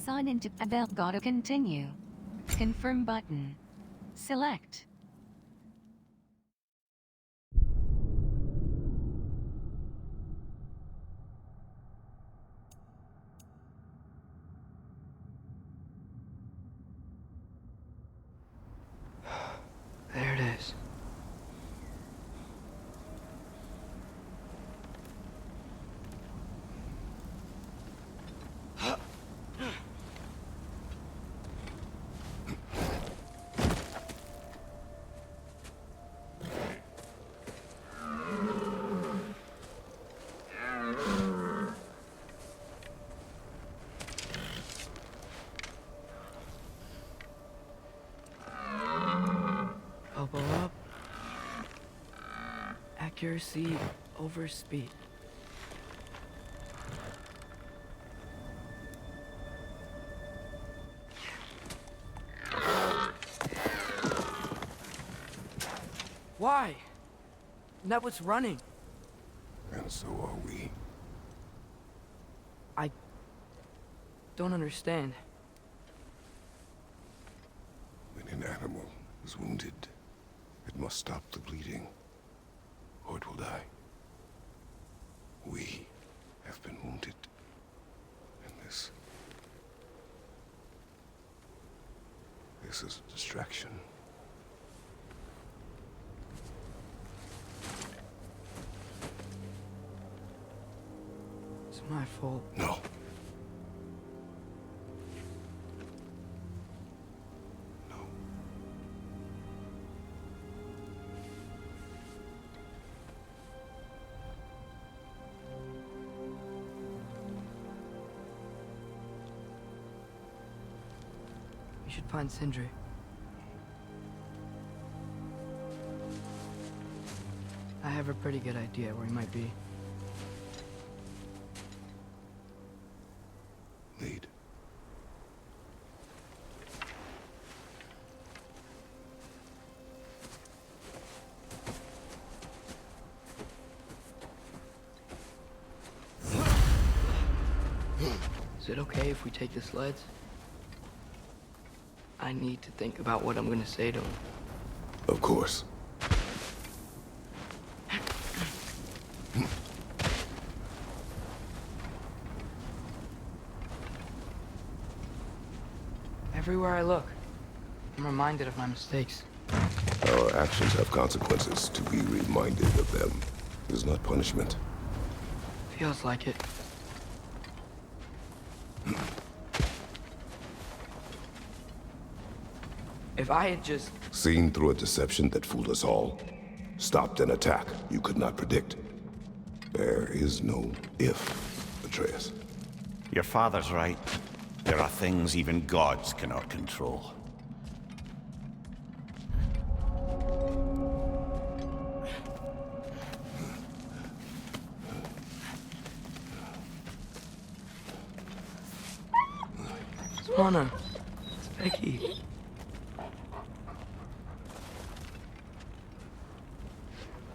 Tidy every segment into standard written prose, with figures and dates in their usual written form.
Sign into Embark. Gotta continue. Confirm button. Select. There it is. Elbow up. Accuracy over speed. Why? That was running. And so are we. I don't understand. When an animal is wounded, it must stop the bleeding, or it will die. We have been wounded. And this is a distraction. It's my fault. No. No. We should find Sindri. I have a pretty good idea where he might be. Lead. Is it okay if we take the sleds? I need to think about what I'm gonna say to him. Of course. Everywhere I look, I'm reminded of my mistakes. Our actions have consequences. To be reminded of them is not punishment. Feels like it. If I had just... Seen through a deception that fooled us all. Stopped an attack you could not predict. There is no if, Atreus. Your father's right. There are things even gods cannot control. Swana, it's Becky.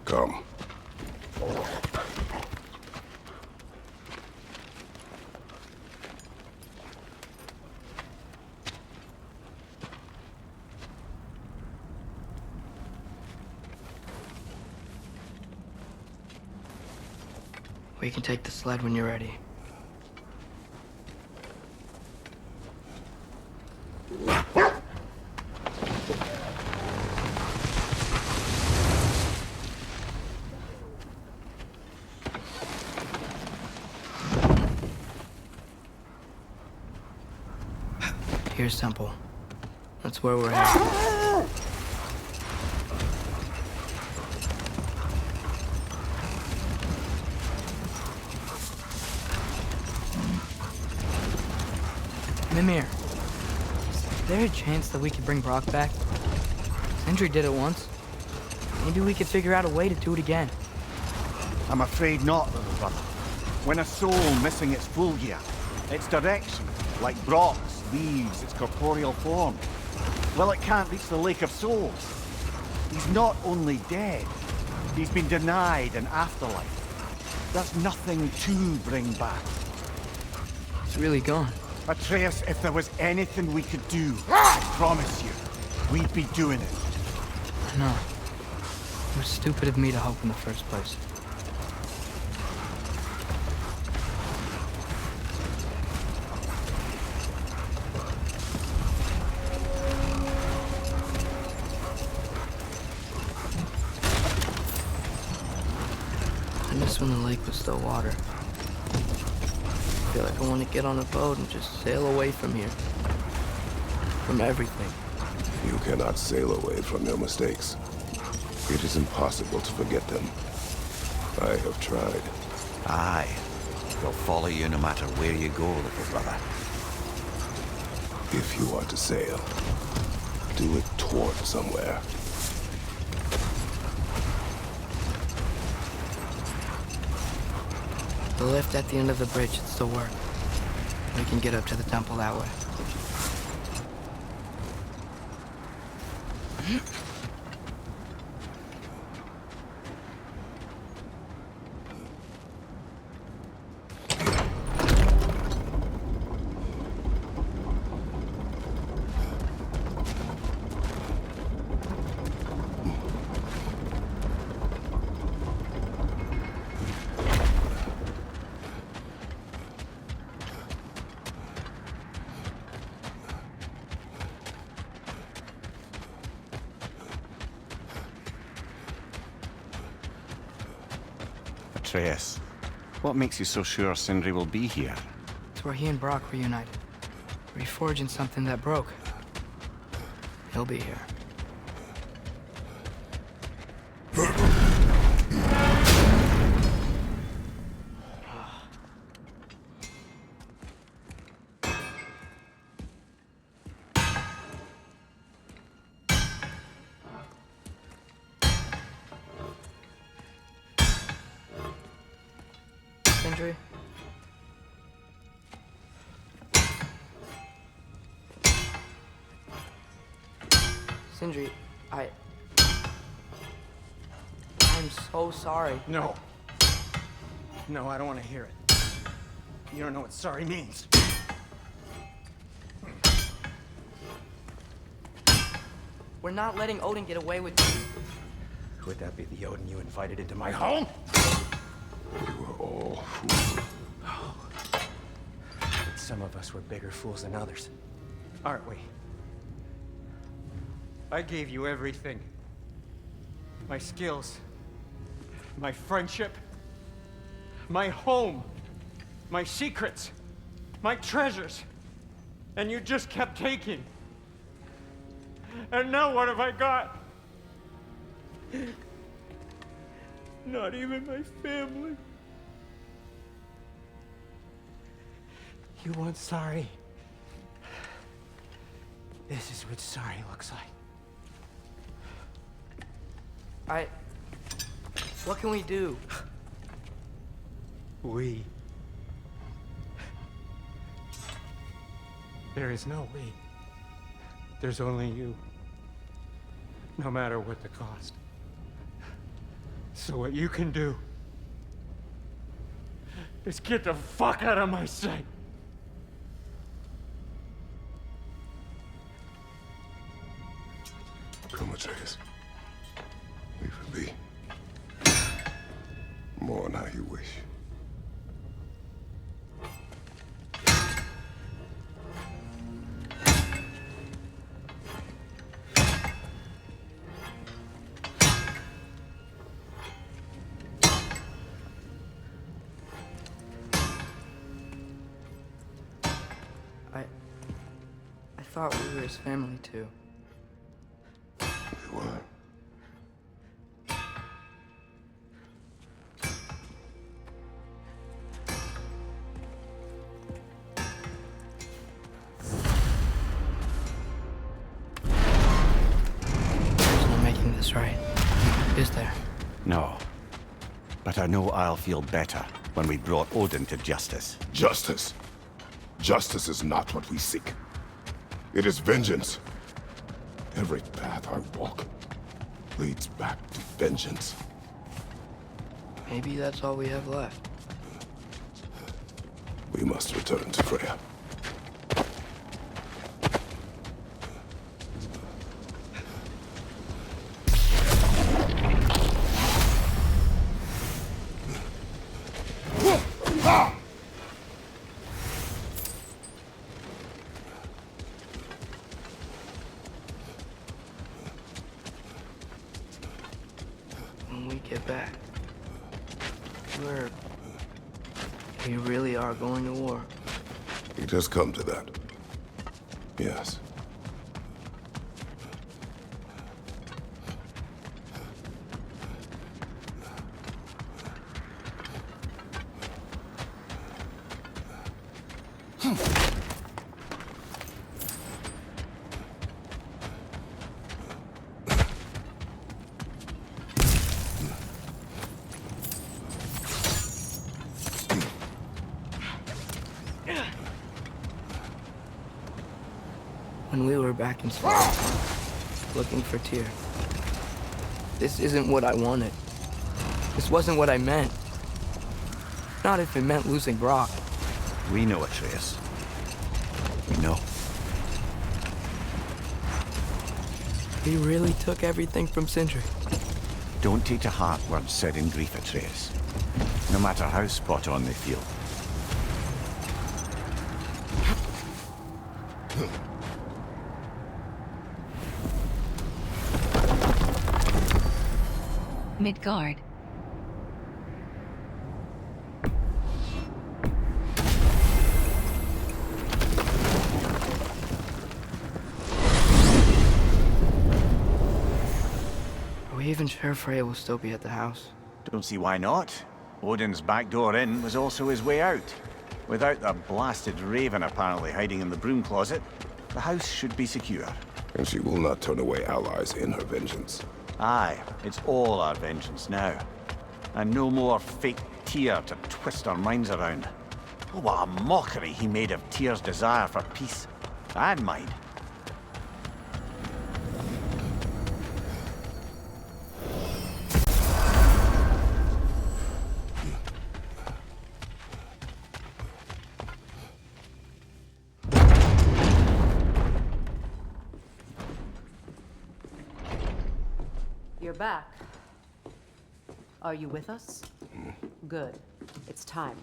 Come. We can take the sled when you're ready. Here's Temple. That's where we're at. Mimir, is there a chance that we could bring Brock back? Sindri did it once. Maybe we could figure out a way to do it again. I'm afraid not, little brother. When a soul missing its full gear, its direction, like Brock's, leaves its corporeal form, well, it can't reach the Lake of Souls. He's not only dead, he's been denied an afterlife. There's nothing to bring back. It's really gone. Atreus, if there was anything we could do, I promise you, we'd be doing it. No. It was stupid of me to hope in the first place. I miss when the lake was still water. I feel like I want to get on a boat and just sail away from here. From everything. You cannot sail away from your mistakes. It is impossible to forget them. I have tried. Aye. They'll follow you no matter where you go, little brother. If you are to sail, do it toward somewhere. The lift at the end of the bridge should still work. We can get up to the temple that way. Atreus, what makes you so sure Sindri will be here? It's where he and Brock reunited. Reforging something that broke. He'll be here. Sindri? Sindri, I'm so sorry. No. No, I don't want to hear it. You don't know what sorry means. We're not letting Odin get away with this. Would that be the Odin you invited into my home? We were all fools. But some of us were bigger fools than others. Aren't we? I gave you everything. My skills. My friendship. My home. My secrets. My treasures. And you just kept taking. And now what have I got? Not even my family. You want sorry? This is what sorry looks like. What can we do? We. There is no we. There's only you. No matter what the cost. So what you can do is get the fuck out of my sight. Come, Atreus. Leave it be. Mourn how you wish. I thought we were his family too. We were. There's no making this right, is there? No. But I know I'll feel better when we brought Odin to justice. Justice. Justice is not what we seek. It is vengeance. Every path I walk leads back to vengeance. Maybe that's all we have left. We must return to Freya. back. We really are going to war. It has come to that. Yes. When we were back in Sparta, looking for Tyr, this isn't what I wanted. This wasn't what I meant. Not if it meant losing Brock. We know, Atreus. We know. He really took everything from Sindri. Don't take to heart words said in grief, Atreus. No matter how spot on they feel. Midgard. Are we even sure Freya will still be at the house? Don't see why not. Odin's back door in was also his way out. Without the blasted raven apparently hiding in the broom closet, the house should be secure. And she will not turn away allies in her vengeance. Aye, it's all our vengeance now. And no more fake Tyr to twist our minds around. Oh, what a mockery he made of Tyr's desire for peace. And mine. You're back. Are you with us? Good. It's time.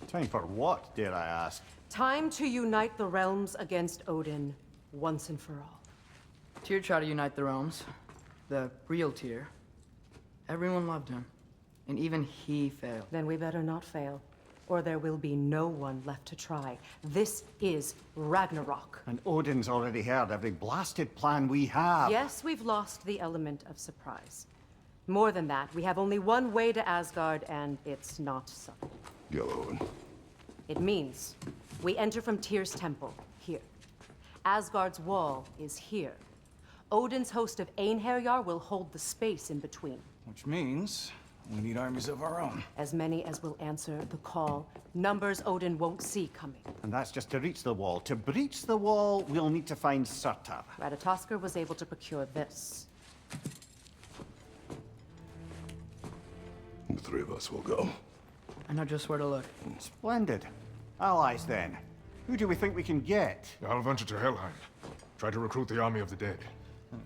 Time for what, dare I ask? Time to unite the realms against Odin, once and for all. Tyr tried to unite the realms. The real Tyr. Everyone loved him. And even he failed. Then we better not fail, or there will be no one left to try. This is Ragnarok. And Odin's already heard every blasted plan we have. Yes, we've lost the element of surprise. More than that, we have only one way to Asgard, and it's not subtle. Yellow. It means we enter from Tyr's temple, here. Asgard's wall is here. Odin's host of Einherjar will hold the space in between. Which means we need armies of our own. As many as will answer the call. Numbers Odin won't see coming. And that's just to reach the wall. To breach the wall, we'll need to find Surtur. Ratatoskr was able to procure this. The three of us will go. I know just where to look. Splendid. Allies, then. Who do we think we can get? I'll venture to Helheim. Try to recruit the army of the dead.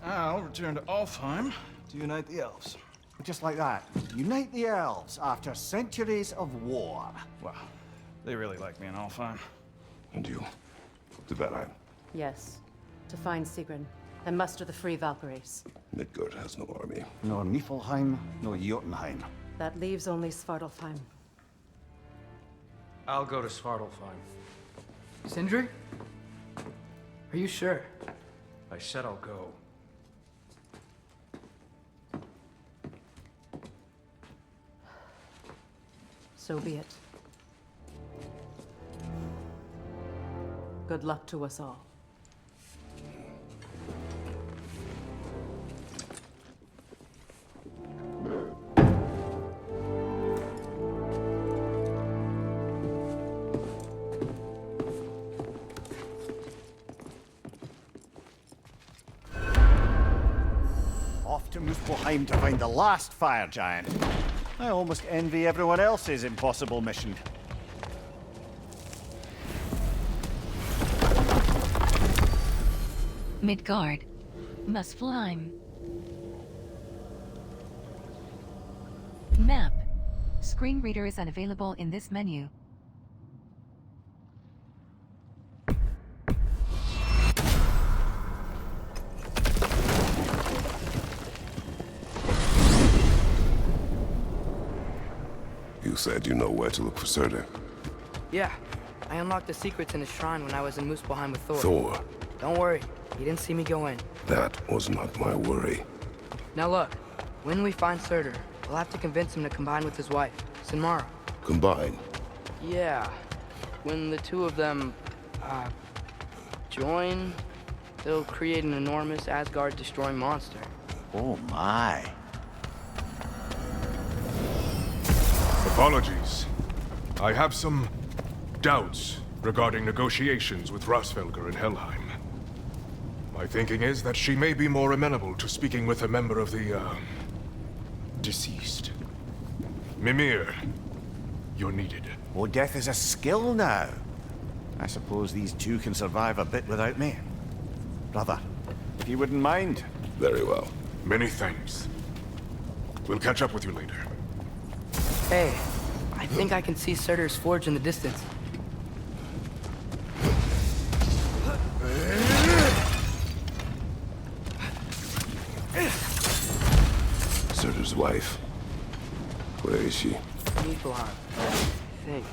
And I'll return to Alfheim to unite the elves. Just like that. Unite the elves after centuries of war. Wow, they really like me in Alfheim. And you? To Valheim. Yes. To find Sigrun and muster the free Valkyries. Midgard has no army. Nor Niflheim, nor Jotunheim. That leaves only Svartalfheim. I'll go to Svartalfheim. Sindri? Are you sure? I said I'll go. So be it. Good luck to us all. Off to Muspelheim to find the last fire giant. I almost envy everyone else's impossible mission. Midgard. Muspelheim. Map. Screen reader is unavailable in this menu. You said you know where to look for Surtur. Yeah, I unlocked the secrets in his shrine when I was in Muspelheim with Thor. Thor? Don't worry, he didn't see me go in. That was not my worry. Now look, when we find Surtur, we'll have to convince him to combine with his wife, Sinmara. Combine? Yeah, when the two of them, join, they'll create an enormous Asgard-destroying monster. Oh my. Apologies. I have some doubts regarding negotiations with Rasfelger in Helheim. My thinking is that she may be more amenable to speaking with a member of the, deceased. Mimir, you're needed. Oh, death is a skill now. I suppose these two can survive a bit without me. Brother, if you wouldn't mind. Very well. Many thanks. We'll catch up with you later. Hey, I think I can see Surtur's forge in the distance. Surtur's wife. Where is she? Muspelheim, I think.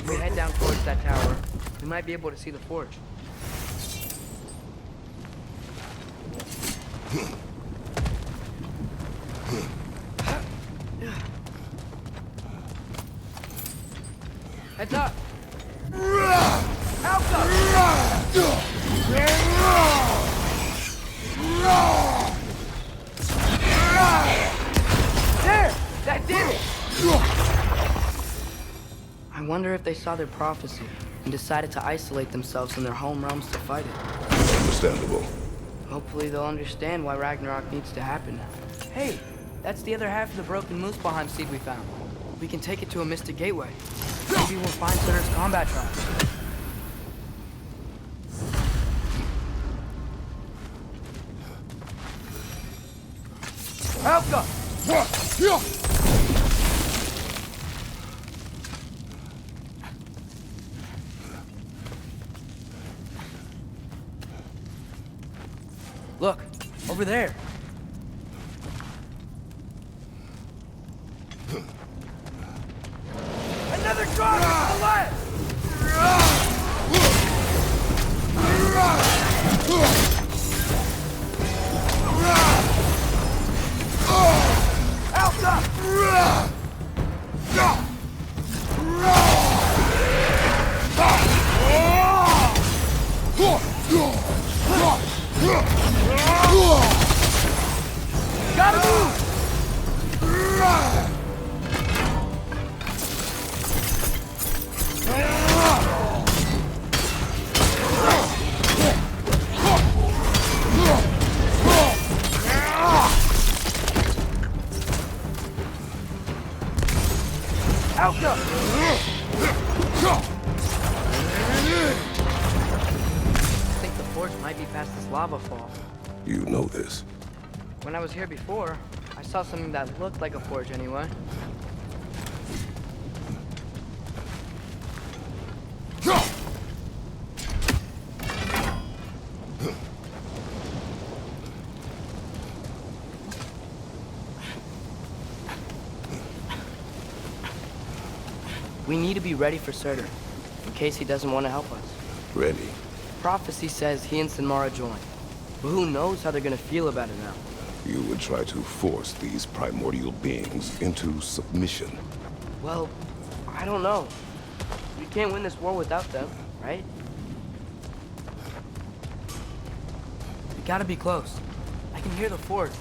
If we head down towards that tower, we might be able to see the forge. Heads up! Help us! There! That did it! I wonder if they saw their prophecy and decided to isolate themselves in their home realms to fight it. Understandable. Hopefully they'll understand why Ragnarok needs to happen now. Hey, that's the other half of the broken Muspelheim seed we found. We can take it to a mystic gateway. Maybe we'll find Surtur's combat tribe. Help us! Look, over there. Another drop to the left! Out up! Gotta move! Alka! I think the forge might be past this lava fall. You know this. When I was here before, I saw something that looked like a forge anyway. We need to be ready for Surtur, in case he doesn't want to help us. Ready. Prophecy says he and Sinmara join, but who knows how they're gonna feel about it now. You would try to force these primordial beings into submission. Well, I don't know. We can't win this war without them, right? We gotta be close. I can hear the forge.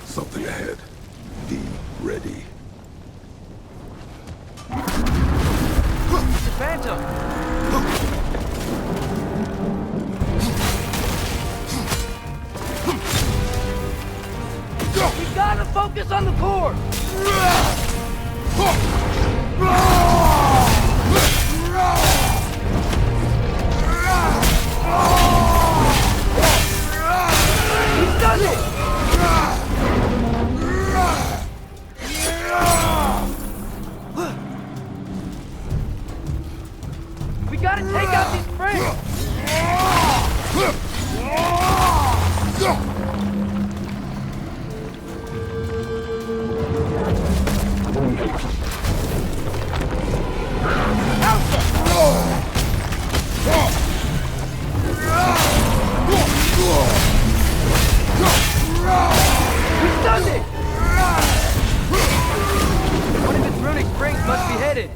Something ahead. Be ready. It's the Phantom! We gotta focus on the core! He's done it! We gotta take out these frames! We've done it! One of its runic springs must be headed.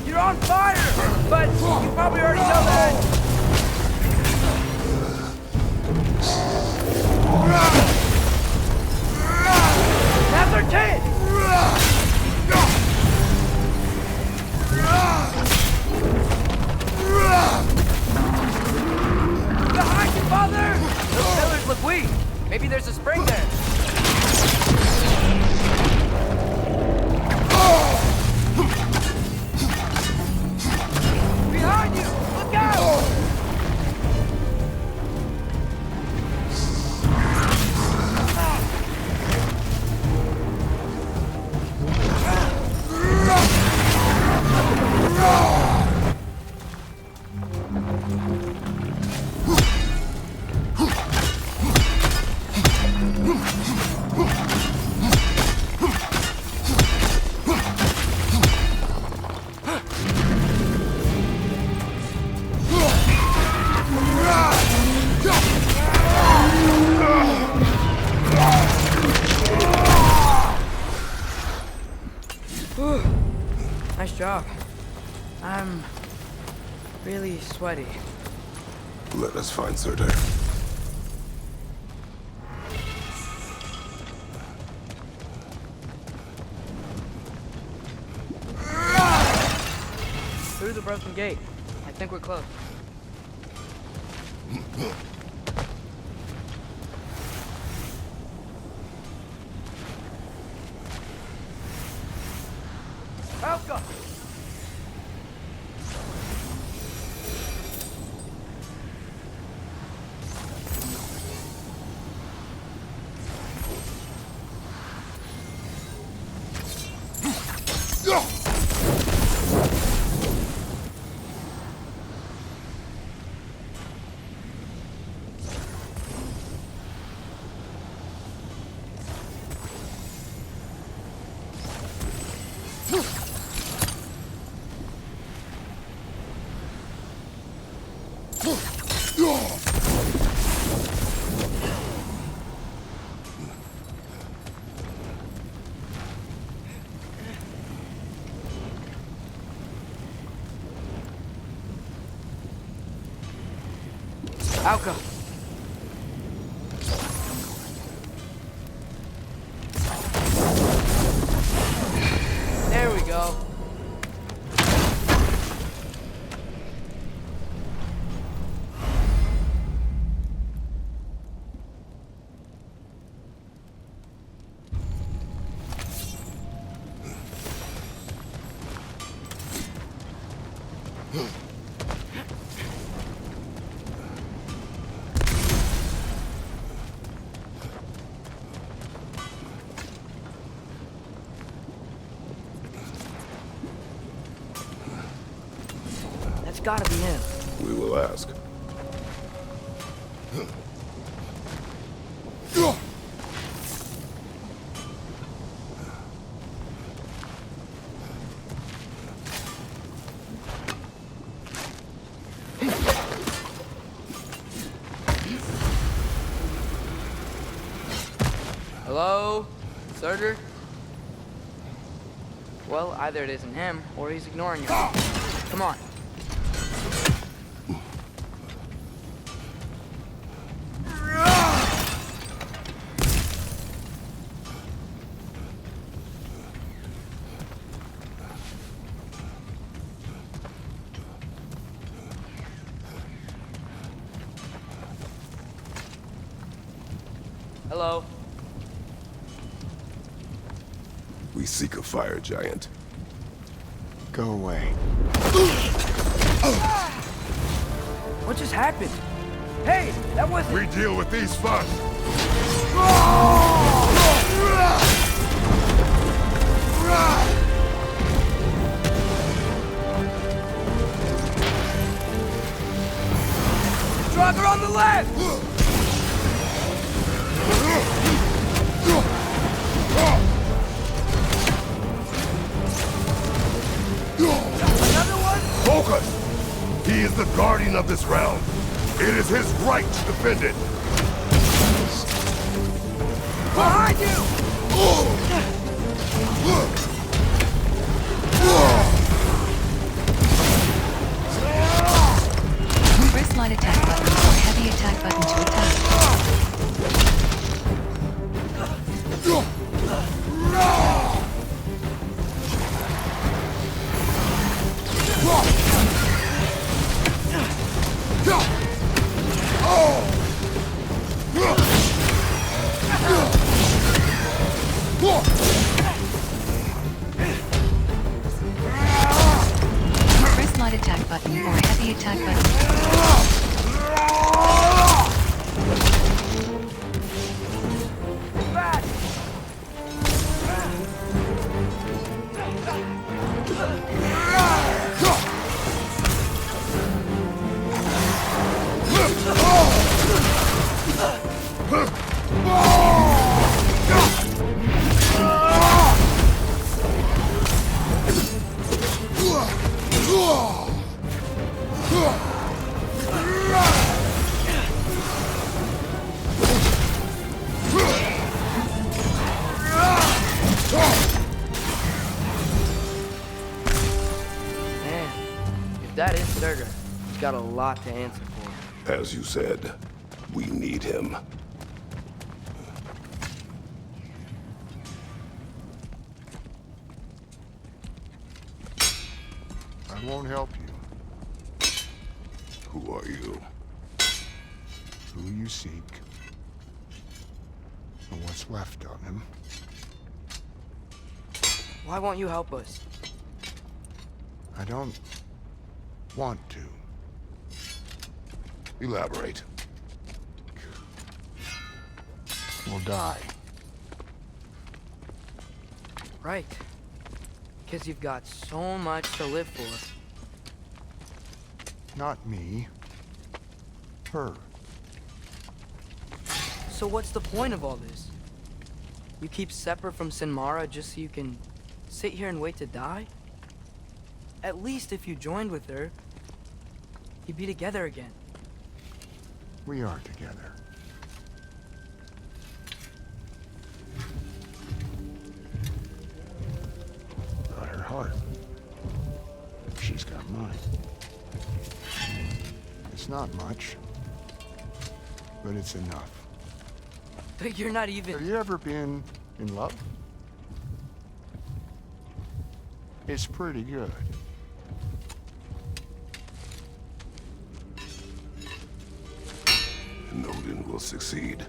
You're on fire! But you probably already know that! That's our chance! Behind you, father! Those pillars look weak. Maybe there's a spring there. Behind you! Look out! Whew. Nice job. I'm really sweaty. Let us find Surtur. Through the broken gate. I think we're close. Alka! Alka! There we go. gotta be him. We will ask. Hello? Surtur? Well, either it isn't him, or he's ignoring you. Come on. Hello? We seek a fire giant. Go away. What just happened? Hey, that wasn't... We deal with these first! Draugr on the left! Another one? Focus! He is the guardian of this realm. It is his right to defend it. Behind you! Press light attack button or heavy attack button to attack. Press light attack button or heavy attack button. Man, if that is Surtur, he's got a lot to answer for. As you said, we need him. I won't help you. Who are you? Who you seek, and what's left of him. Why won't you help us? I don't want to. Elaborate. We'll die. Right. Because you've got so much to live for. Not me. Her. So what's the point of all this? You keep separate from Sinmara just so you can sit here and wait to die? At least if you joined with her, you'd be together again. We are together. Got her heart. She's got mine. It's not much, but it's enough. But you're not even... Have you ever been in love? It's pretty good. Odin will succeed.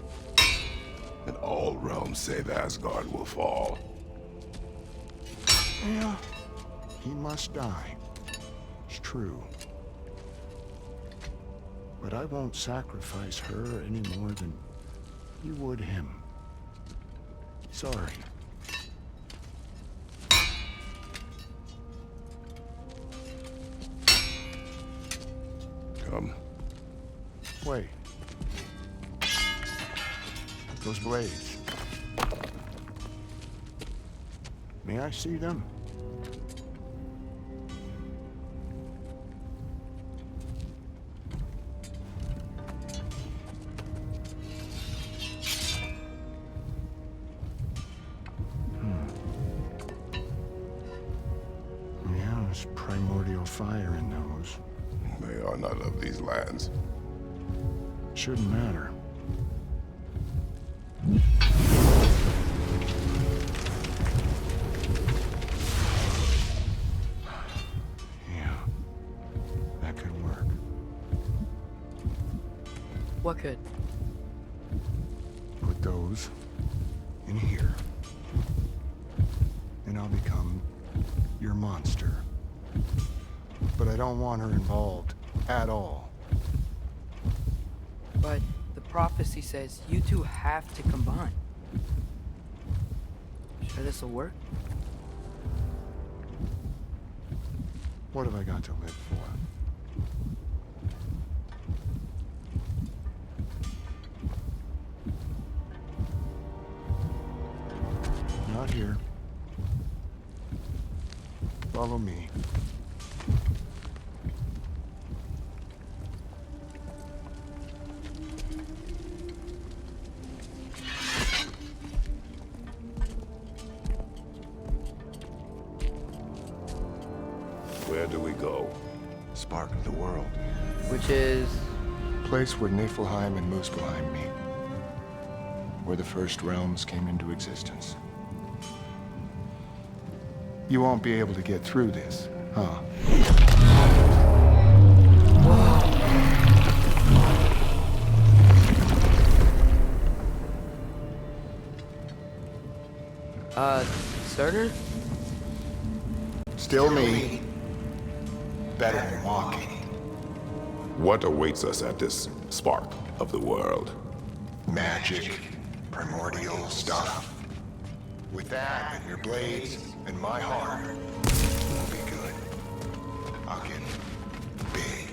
And all realms save Asgard will fall. Yeah, he must die. It's true. But I won't sacrifice her any more than you would him. Sorry. Wait. Those blades. May I see them? Yeah, there's primordial fire in those. They are not of these lands. Shouldn't matter. Yeah, that could work. What could? Put those in here. And I'll become your monster. But I don't want her involved at all. But the prophecy says you two have to combine. Sure this'll work? What have I got to live for? Not here. Follow me. Where do we go? Spark of the world. Which is... Place where Niflheim and Muspelheim meet. Where the first realms came into existence. You won't be able to get through this, huh? Surtur? Still me. Better than walking. What awaits us at this spark of the world? Magic, primordial stuff. With that and your blades and my heart, it'll be good. I'll get big,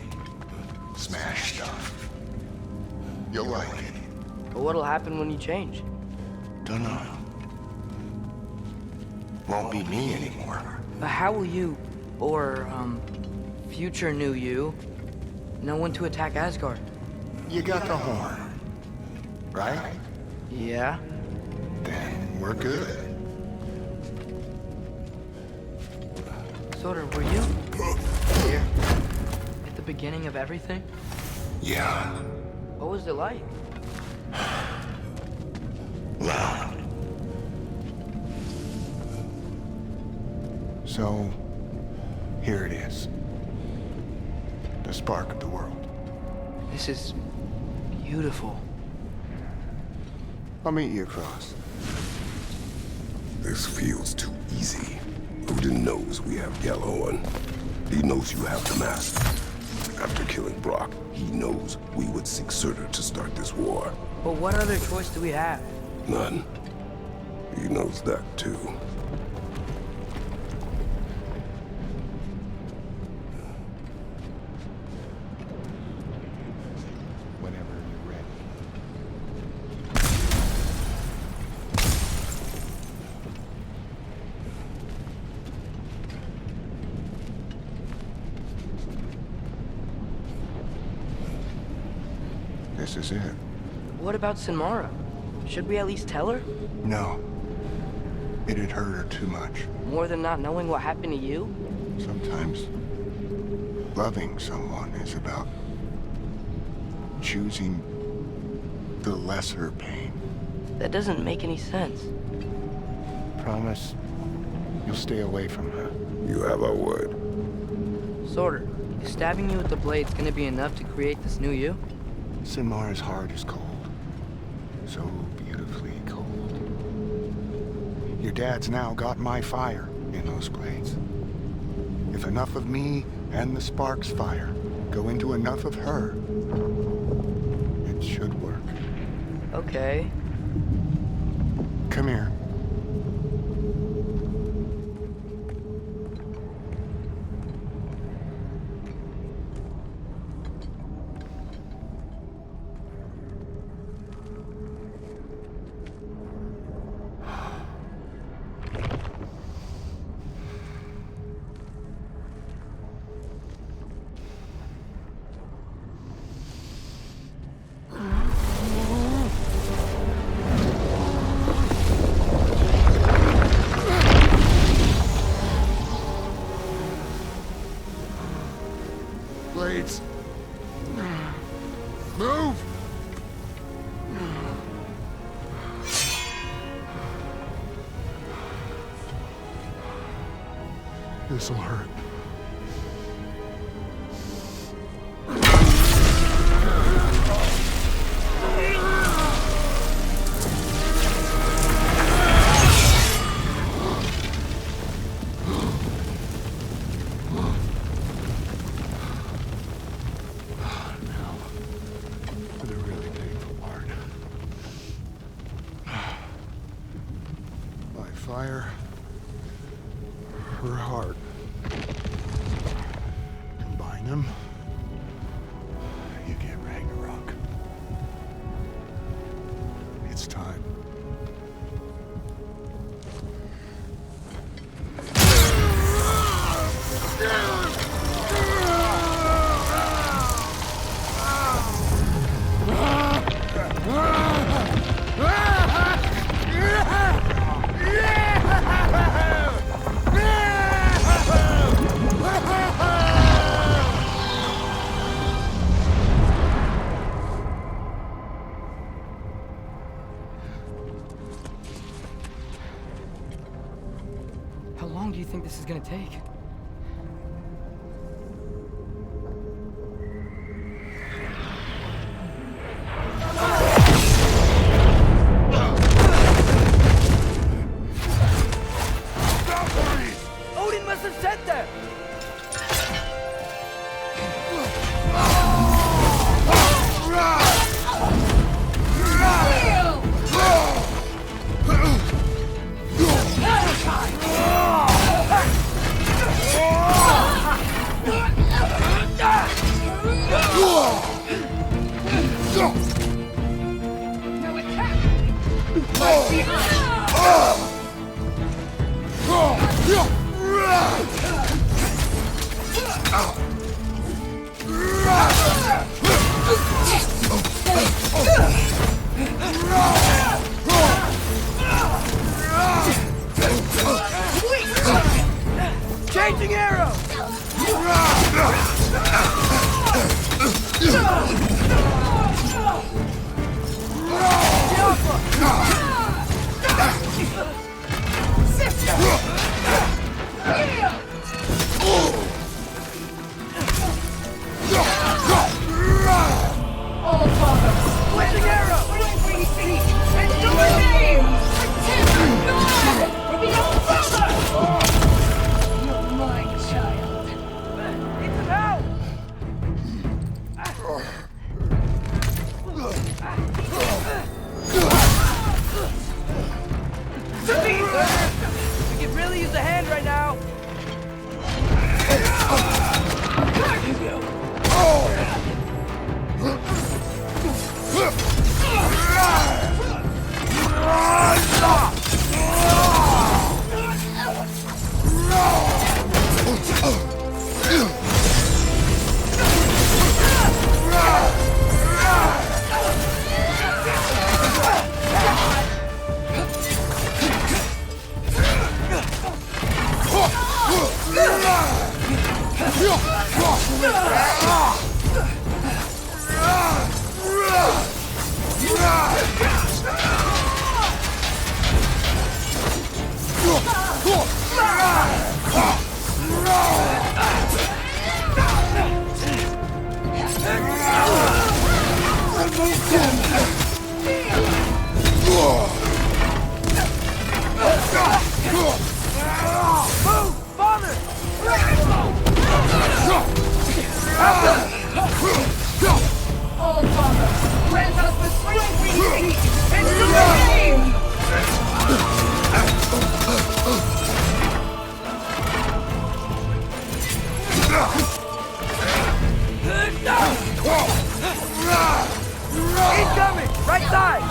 smash stuff. You'll like it. But what'll happen when you change? Dunno. Won't be me anymore. But how will you, or, future new you, know when to attack Asgard? You got the horn, right? Yeah? Then we're good. Surtur, were you here at the beginning of everything? Yeah. What was it like? Loud. So, here it is. The spark of the world. This is beautiful. I'll meet you across. This feels too easy. Odin knows we have Gjallarhorn. He knows you have the mask. After killing Brock, he knows we would seek Surtur to start this war. But what other choice do we have? None. He knows that too. Whenever you're ready. This is it. What about Sinmara? Should we at least tell her? No. It'd hurt her too much. More than not knowing what happened to you? Sometimes loving someone is about choosing the lesser pain. That doesn't make any sense. Promise you'll stay away from her. You have our word. Surtur, is stabbing you with the blade's gonna be enough to create this new you? Sinmara's heart is cold. So beautifully cold. Your dad's now got my fire in those blades. If enough of me and the spark's fire go into enough of her, it should work. Okay. Come here. This'll hurt. Fire, her heart. Combine them, you get Ragnarok. It's time. How long do you think this is gonna take? Odin must have sent them! Changing arrow! Switching arrow! We could really use a hand right now. Incoming! Right side!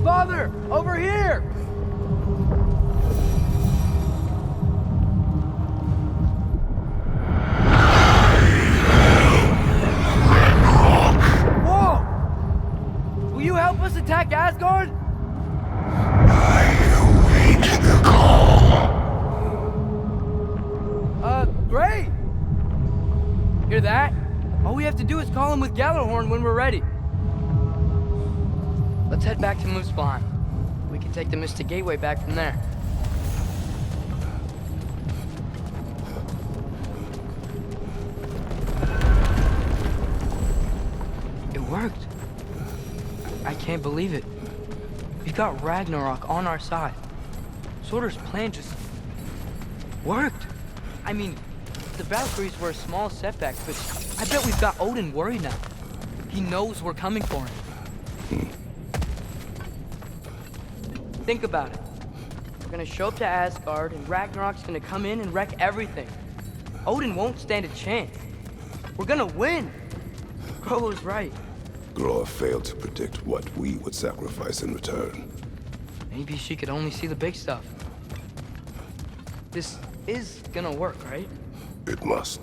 Father! Over here! Whoa! Will you help us attack Asgard? I await the call. Great! Hear that? All we have to do is call him with Gjallarhorn when we're ready. Let's head back to Muspelheim. We can take the Mystic Gateway back from there. It worked. I can't believe it. We've got Ragnarok on our side. Surtur's plan just worked. I mean, the Valkyries were a small setback, but I bet we've got Odin worried now. He knows we're coming for him. Think about it. We're gonna show up to Asgard, and Ragnarok's gonna come in and wreck everything. Odin won't stand a chance. We're gonna win. Groa was right. Groa failed to predict what we would sacrifice in return. Maybe she could only see the big stuff. This is gonna work, right? It must.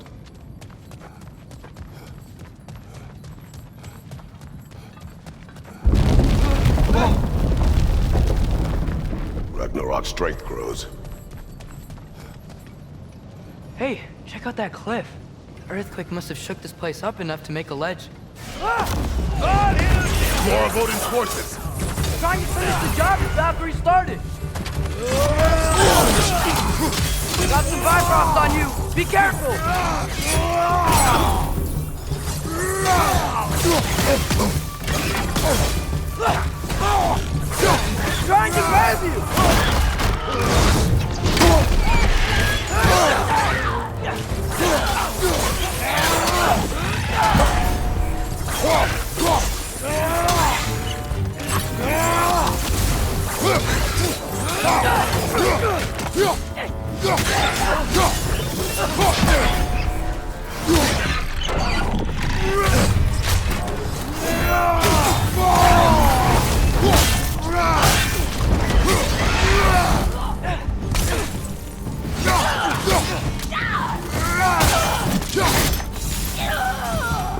Ragnarok's strength grows. Hey, check out that cliff. The earthquake must have shook this place up enough to make a ledge. More of Odin's forces! Trying to finish the job that Valkyrie started! Got some Bifrost on you! Be careful! Trying to grab you!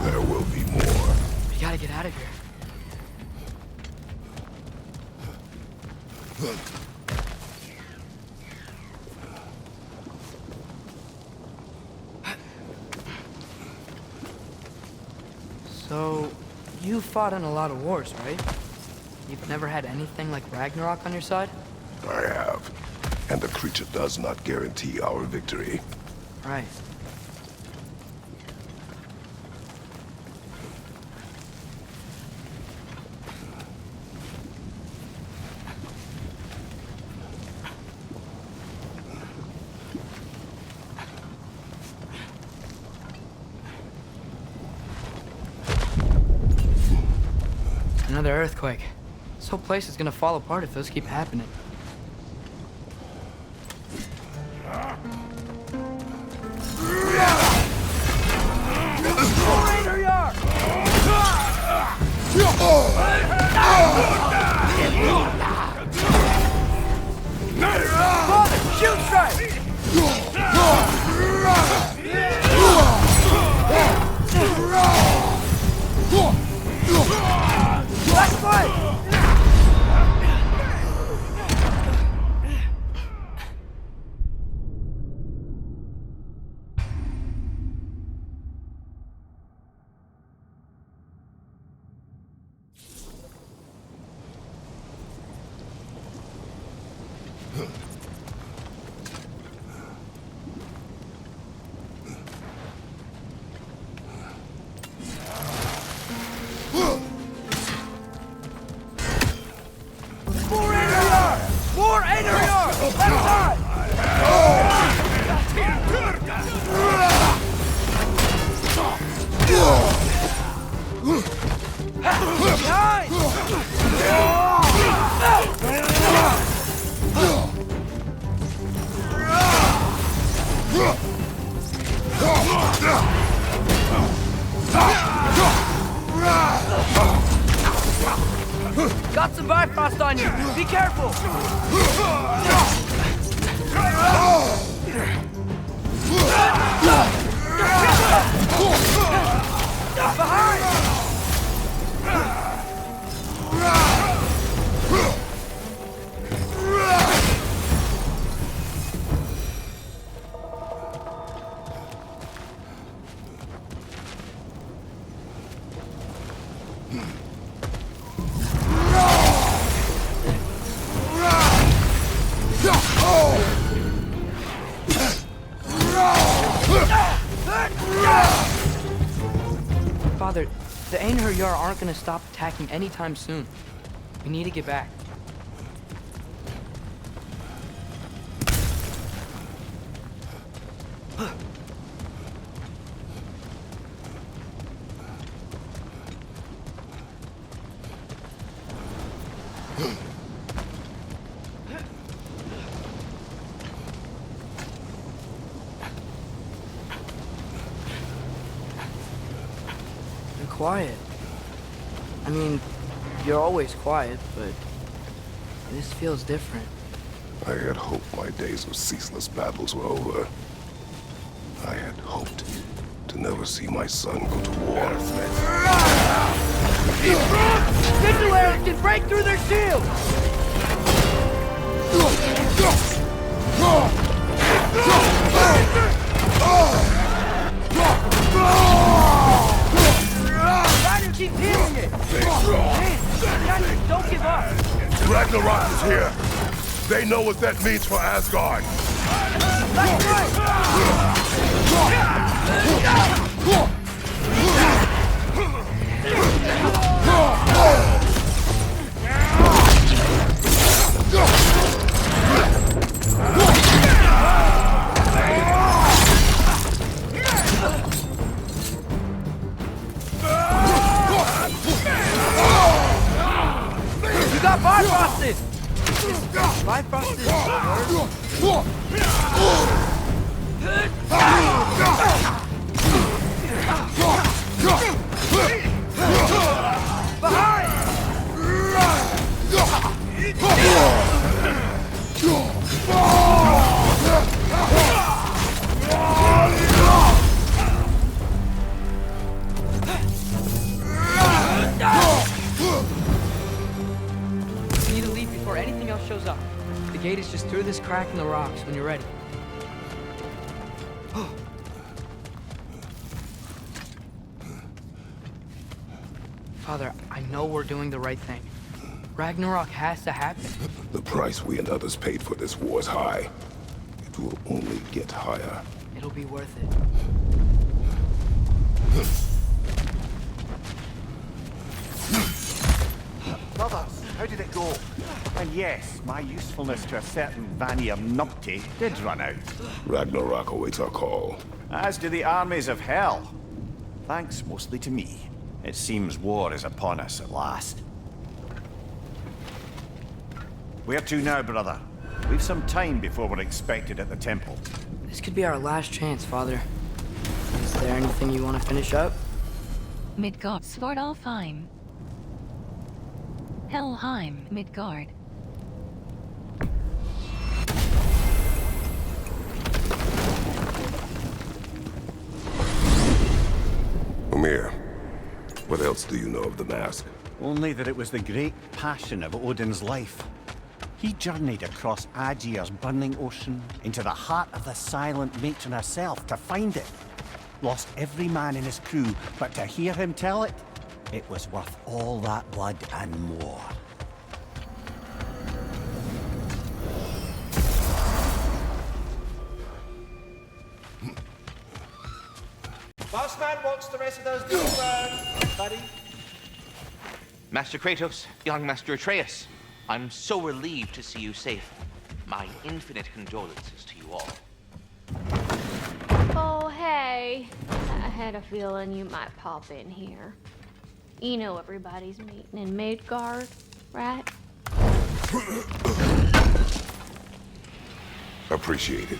There will be more. We gotta get out of here. So, you fought in a lot of wars, right? You've never had anything like Ragnarok on your side? I have. And the creature does not guarantee our victory. Right. Another earthquake. This whole place is gonna fall apart if those keep happening. Father, shield strike! Black fight! More Einherjar! Left side! Got some Bifrost almost on you! Be careful! Behind! Father, the Einherjar aren't gonna stop attacking anytime soon. We need to get back. Quiet. I mean, you're always quiet, but this feels different. I had hoped my days of ceaseless battles were over. I had hoped to never see my son go to war. Fimbulwinter can break through their shield! Keep hitting it! Man, don't give up! Ragnarök is here! They know what that means for Asgard! That's You got Bifrosted! Bifrosted Behind! You need to leave before anything else shows up. The gate is just through this crack in the rocks when you're ready. Father, I know we're doing the right thing. Ragnarök has to happen. The price we and others paid for this war is high. It will only get higher. It'll be worth it. Brothers, how did it go? And yes, my usefulness to a certain Vanir numpty did run out. Ragnarök awaits our call. As do the armies of hell. Thanks mostly to me. It seems war is upon us at last. Where to now, brother? We've some time before we're expected at the temple. This could be our last chance, Father. Is there anything you want to finish up? Midgard, Svartalfheim. Helheim, Midgard. Amir, what else do you know of the mask? Only that it was the great passion of Odin's life. He journeyed across Aegir's burning ocean into the heart of the silent matron herself to find it. Lost every man in his crew, but to hear him tell it, it was worth all that blood and more. Boss man wants the rest of those dudes, buddy. Master Kratos, young Master Atreus, I'm so relieved to see you safe. My infinite condolences to you all. Oh, hey. I had a feeling you might pop in here. You know everybody's meeting in Midgard, right? Appreciate it.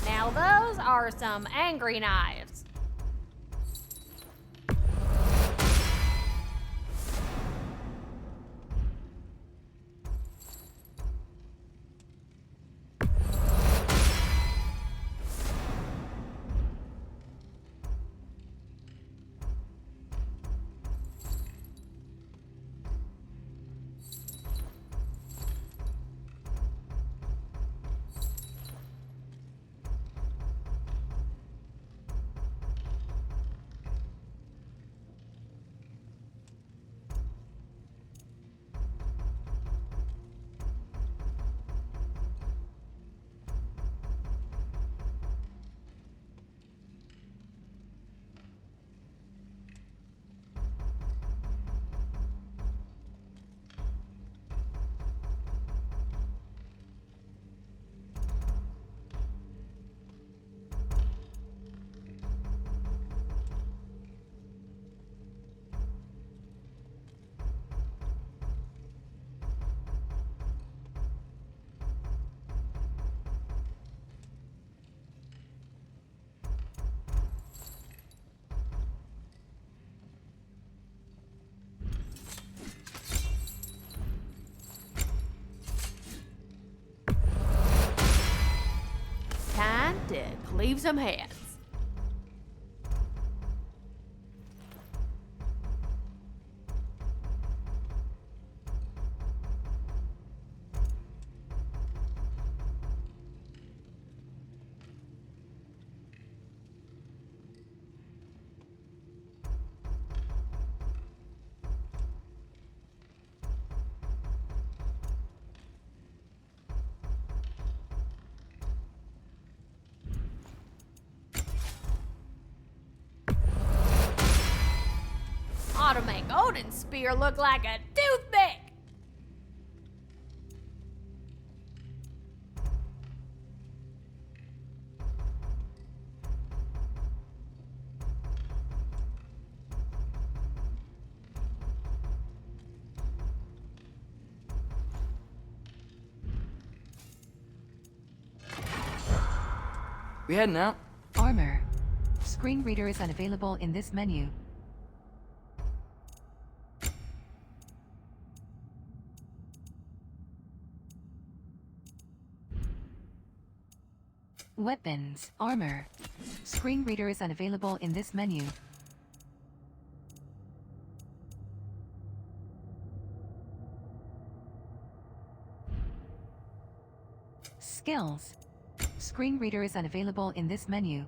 Now those are some angry knives. leave some hands. Ought to make Odin's spear look like a toothpick. We heading out? Armor. Screen reader is unavailable in this menu. Weapons. Armor. Screen reader is unavailable in this menu. Skills. Screen reader is unavailable in this menu.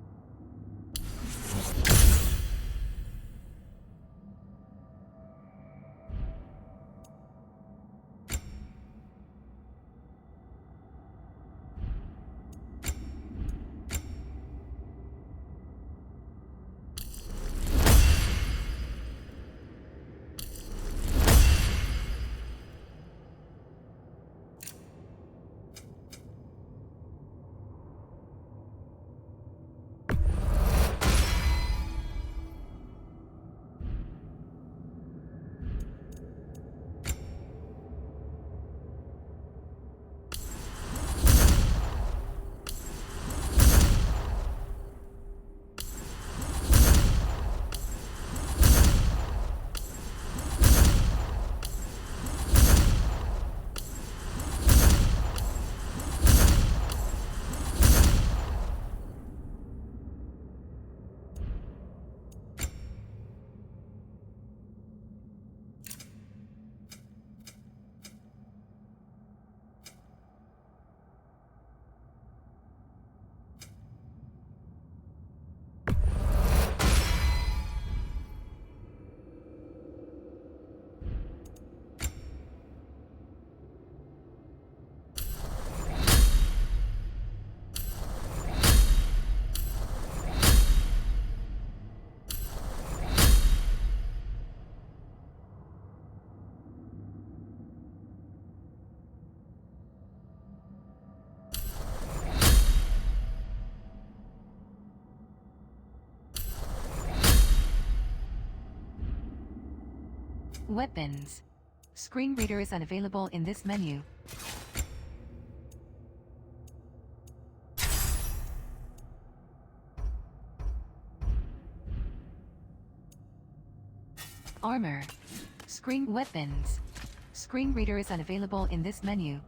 Weapons. Screen reader is unavailable in this menu. Armor. Screen weapons. Screen reader is unavailable in this menu.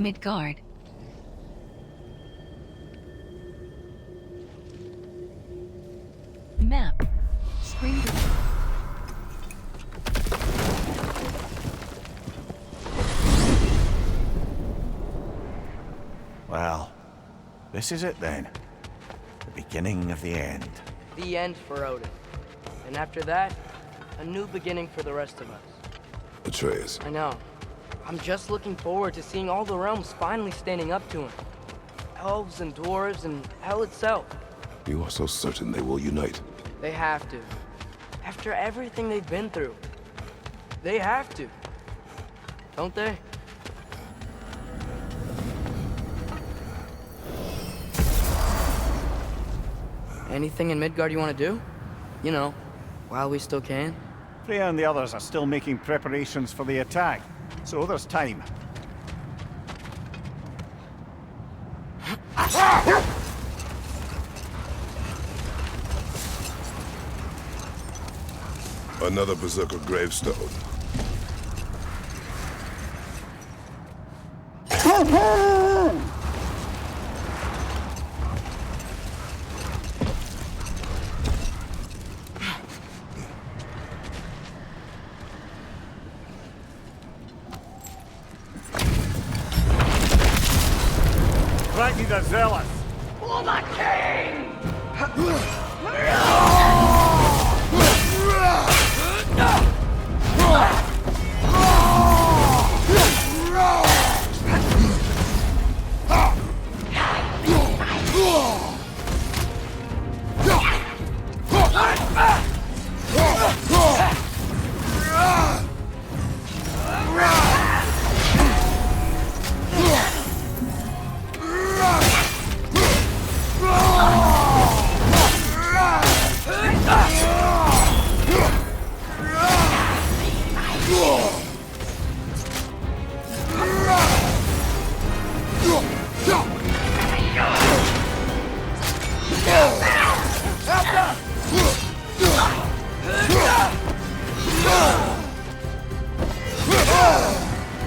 Midgard. Map. Screen. Well, this is it then. The beginning of the end. The end for Odin. And after that, a new beginning for the rest of us. Atreus. I know. I'm just looking forward to seeing all the realms finally standing up to him. Elves and dwarves and hell itself. You are so certain they will unite. They have to. After everything they've been through. They have to. Don't they? Anything in Midgard you want to do? You know, while we still can? Freya and the others are still making preparations for the attack, so there's time. Another Berserker gravestone. Ragnar the Zealous! For the king!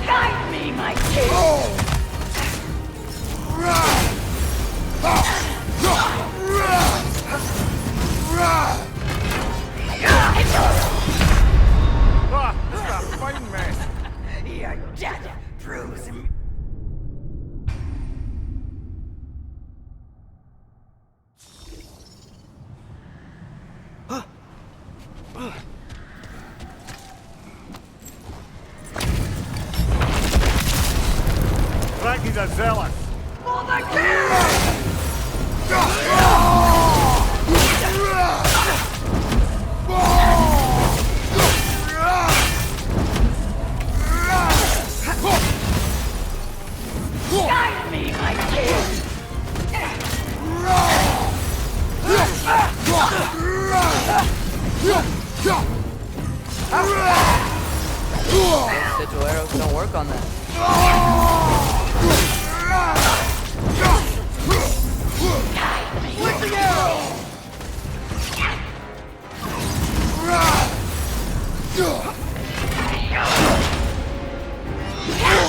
Guide me, my king! This is a fighting mess! Your death proves him. Ragnar the Zealous! For the king! Guide me, my king! Those sigil arrows don't work on that. With the arrow!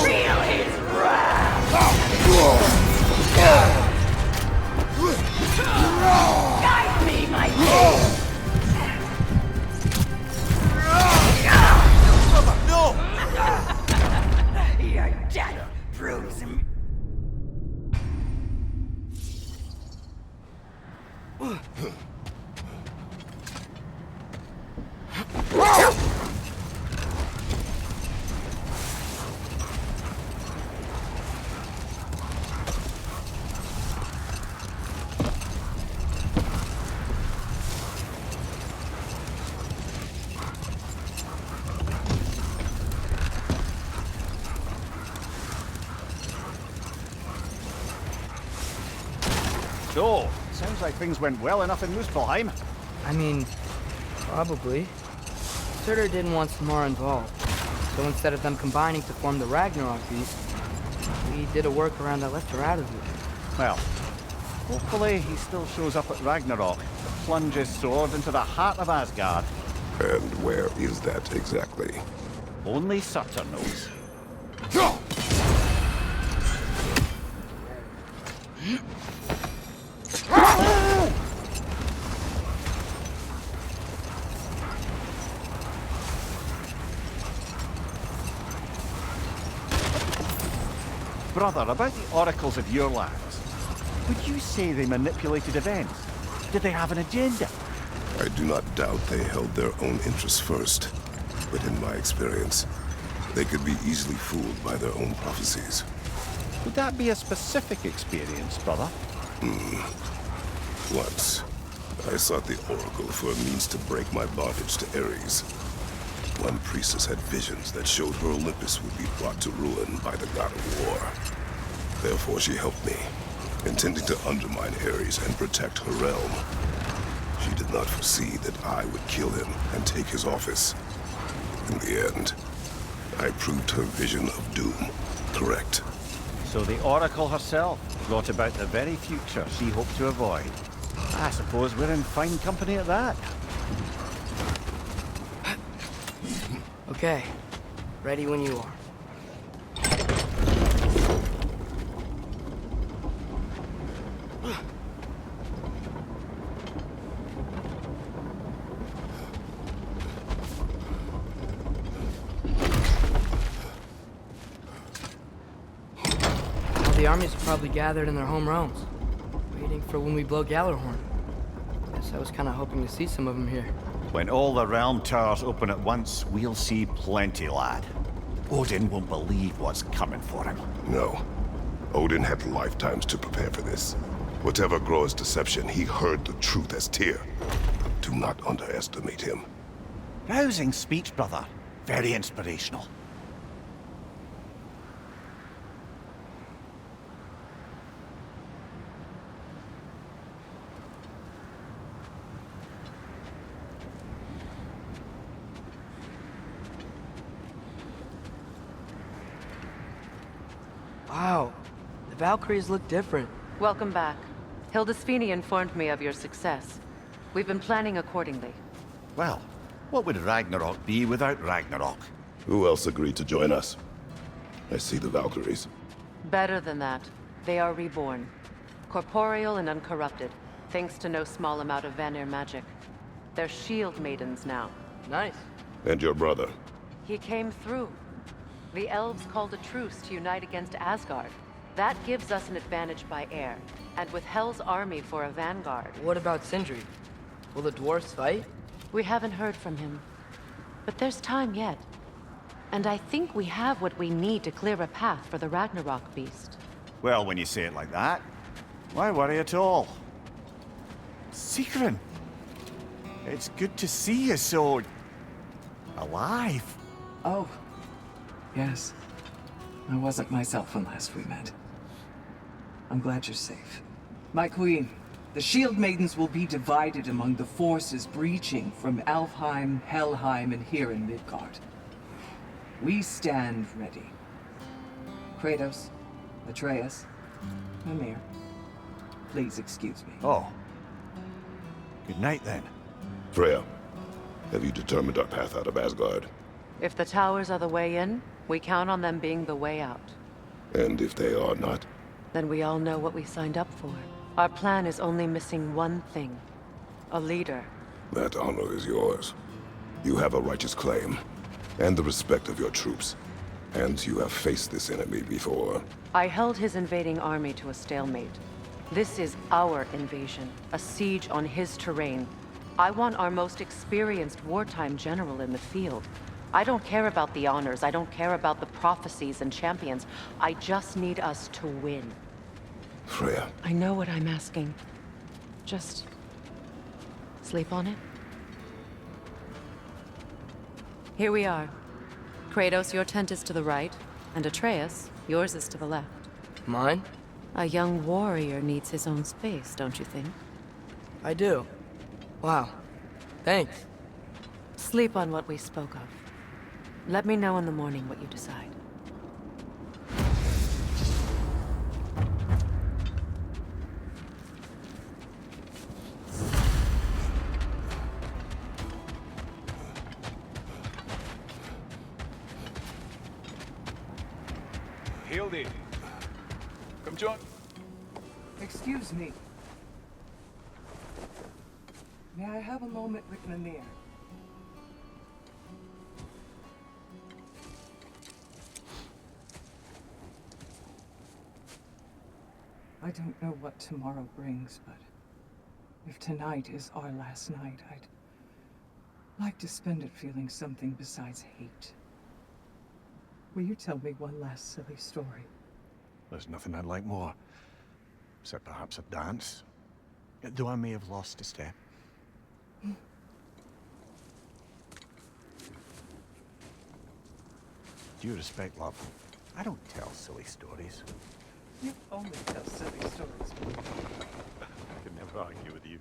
Feel his wrath! Guide me, my king! No! Your death proves him. So, sounds like things went well enough in Muspelheim. I mean, probably. Surtur didn't want Samara involved. So instead of them combining to form the Ragnarok beast, we did a workaround that left her out of it. Well, hopefully he still shows up at Ragnarok to plunge his sword into the heart of Asgard. And where is that exactly? Only Surtur knows. Brother, about the oracles of your lands, would you say they manipulated events? Did they have an agenda? I do not doubt they held their own interests first, but in my experience, they could be easily fooled by their own prophecies. Would that be a specific experience, brother? Once, I sought the Oracle for a means to break my bondage to Ares. One priestess had visions that showed her Olympus would be brought to ruin by the god of war. Therefore, she helped me, intending to undermine Ares and protect her realm. She did not foresee that I would kill him and take his office. In the end, I proved her vision of doom correct. So the Oracle herself brought about the very future she hoped to avoid. I suppose we're in fine company at that. Okay, ready when you are. All the armies are probably gathered in their home realms, waiting for when we blow Gallarhorn. Guess I was kind of hoping to see some of them here. When all the realm towers open at once, we'll see plenty, lad. Odin won't believe what's coming for him. No. Odin had lifetimes to prepare for this. Whatever Groa's deception, he heard the truth as Tyr. Do not underestimate him. Rousing speech, brother. Very inspirational. Wow, the Valkyries look different. Welcome back. Hildisfini informed me of your success. We've been planning accordingly. Well, what would Ragnarok be without Ragnarok? Who else agreed to join us? I see the Valkyries. Better than that. They are reborn. Corporeal and uncorrupted, thanks to no small amount of Vanir magic. They're shield maidens now. Nice. And your brother? He came through. The elves called a truce to unite against Asgard. That gives us an advantage by air, and with Hell's army for a vanguard. What about Sindri? Will the dwarves fight? We haven't heard from him. But there's time yet. And I think we have what we need to clear a path for the Ragnarok beast. Well, when you say it like that, why worry at all? Sigrun! It's good to see you so... alive. Oh. Yes. I wasn't myself when last we met. I'm glad you're safe. My queen, the Shield Maidens will be divided among the forces breaching from Alfheim, Helheim, and here in Midgard. We stand ready. Kratos, Atreus, Mimir, please excuse me. Oh. Good night, then. Freya, have you determined our path out of Asgard? If the towers are the way in, we count on them being the way out. And if they are not? Then we all know what we signed up for. Our plan is only missing one thing. A leader. That honor is yours. You have a righteous claim, and the respect of your troops. And you have faced this enemy before. I held his invading army to a stalemate. This is our invasion, a siege on his terrain. I want our most experienced wartime general in the field. I don't care about the honors, I don't care about the prophecies and champions. I just need us to win. Freya. I know what I'm asking. Just... sleep on it? Here we are. Kratos, your tent is to the right, and Atreus, yours is to the left. Mine? A young warrior needs his own space, don't you think? I do. Wow. Thanks. Sleep on what we spoke of. Let me know in the morning what you decide. Hildy, come join. Excuse me. May I have a moment with Mimir? I don't know what tomorrow brings, but if tonight is our last night, I'd like to spend it feeling something besides hate. Will you tell me one last silly story? There's nothing I'd like more. Except perhaps a dance. Though I may have lost a step. Due respect, love, I don't tell silly stories. You only tell silly stories. I could never argue with you.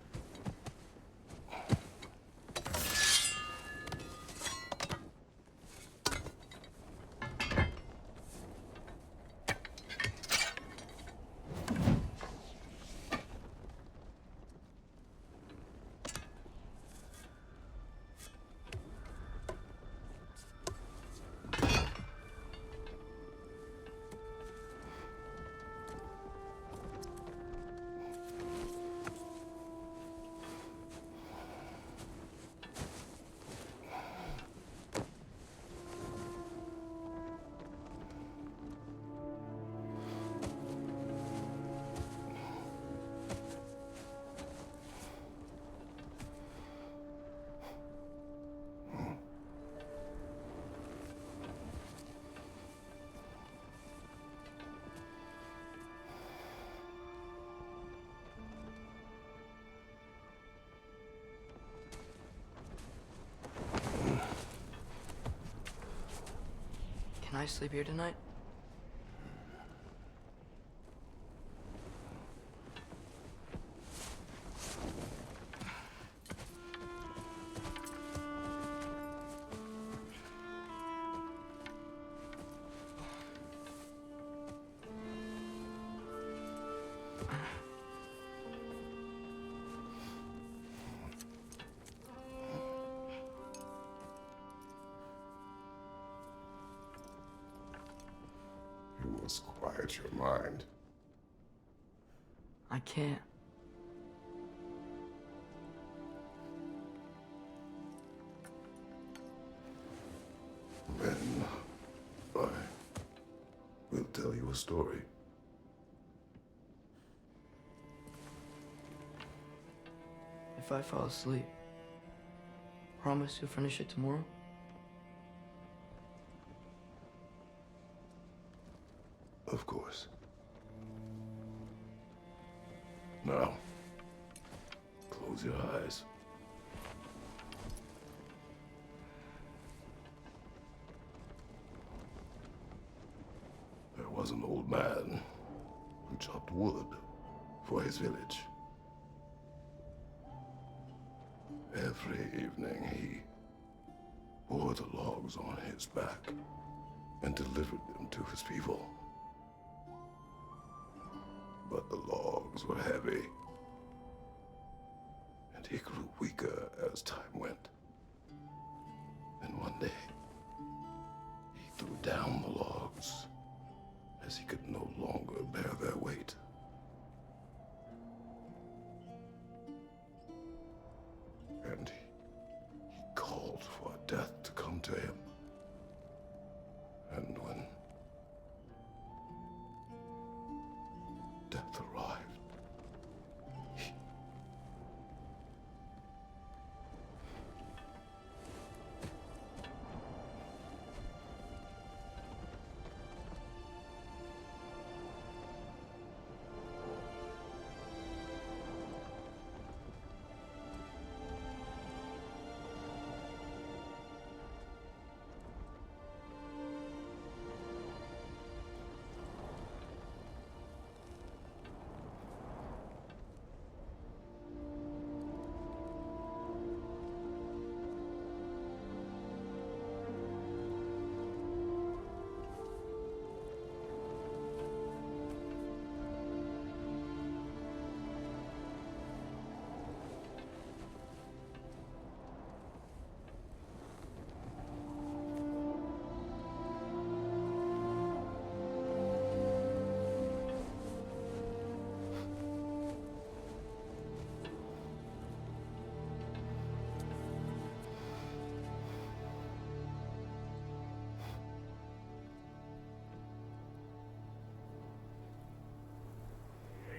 Can I sleep here tonight? You must quiet your mind. I can't. Then I will tell you a story. If I fall asleep, promise you'll finish it tomorrow? Of course. Now, close your eyes. There was an old man who chopped wood for his village. Every evening he bore the logs on his back and delivered them to his people. But the logs were heavy, and he grew weaker as time went. And one day, he threw down the logs as he could no longer bear their weight. And he called for death to come to him. And when death arrived,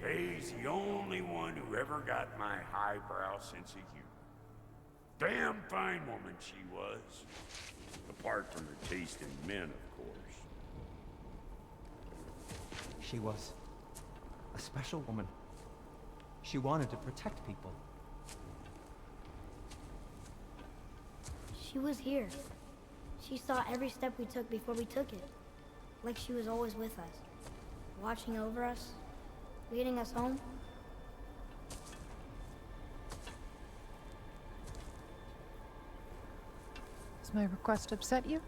He's the only one who ever got my highbrow sense of humor. Damn fine woman she was. Apart from her taste in men, of course. She was a special woman. She wanted to protect people. She was here. She saw every step we took before we took it. Like she was always with us. Watching over us. Leading us home. Does my request upset you?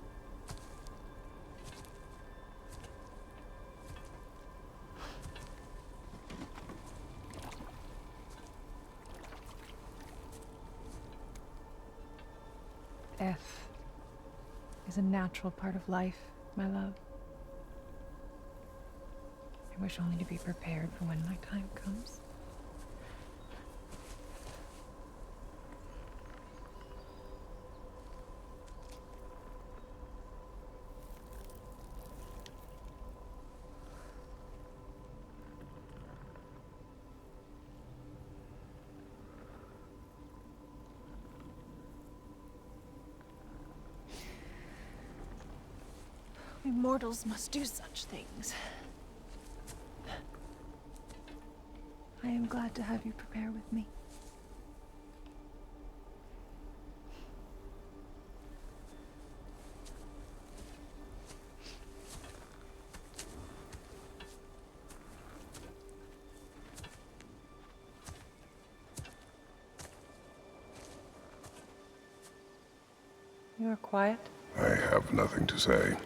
Death is a natural part of life, my love. I wish only to be prepared for when my time comes. We mortals must do such things. I am glad to have you prepare with me. You are quiet? I have nothing to say.